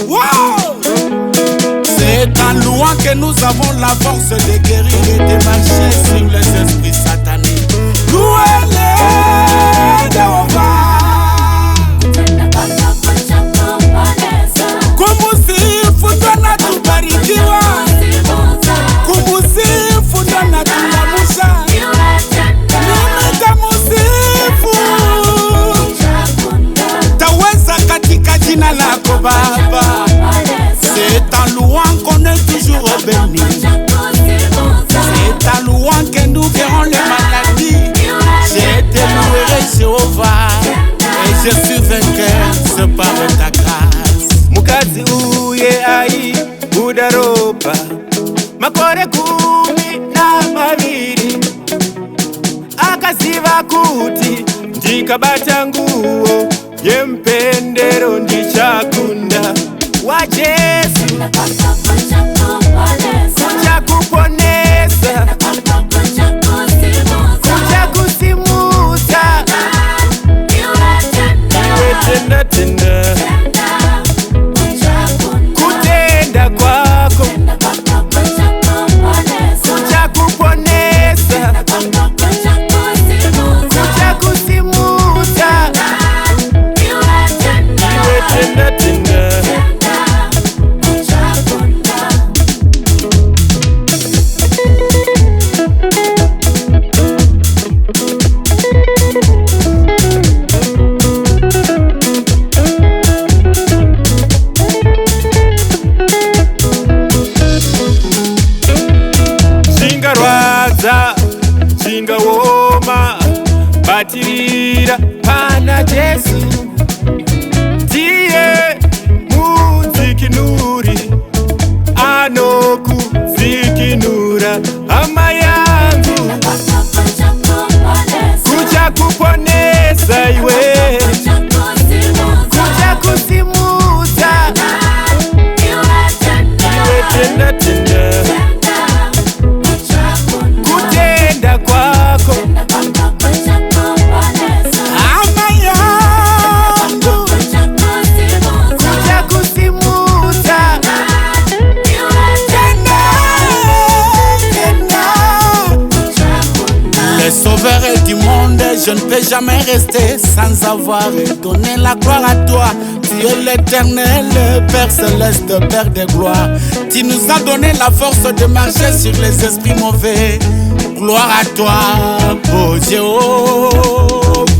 Wow! C'est en louant que nous avons la force de guérir et de marcher sur les esprits sataniques. Louez-les, Jéhovah. Kumusifu Bwana tubarikiwa, kumusifu Bwana tunamusha. Mimi tamusifu, taweza katika jina lako Baba. C'est en louant qu'on est toujours béni. C'est en louant que nous verrons les maladies. Je te louerai Jéhovah, et je suis vainqueur, c'est par ta grâce. Mukazi uye ai udaropa makore 12 akasiva kuti ndikabata nguo yempendero ndichakunda wa Jesu kuja kuponesa kuja kusimuta iwe tenda tenda kutenda kwako kuja kuponesa kuja kusimuta iwe tenda tenda. Chingawoma batirira pana Jesu ndiye mudzikinuri anokudzikinura hama yangu kuja kuponesa iwe kuja kusimuta iwe tenda tenda kwako ama yangu kuja kusimuta tena tena. Le sauveur du monde, je ne peux jamais rester sans avoir donné la gloire à toi. Tu es l'éternel, Père céleste, Père de gloire. Tu nous as donné la force de marcher sur les esprits mauvais. Gloire à toi, oh Jéhovah.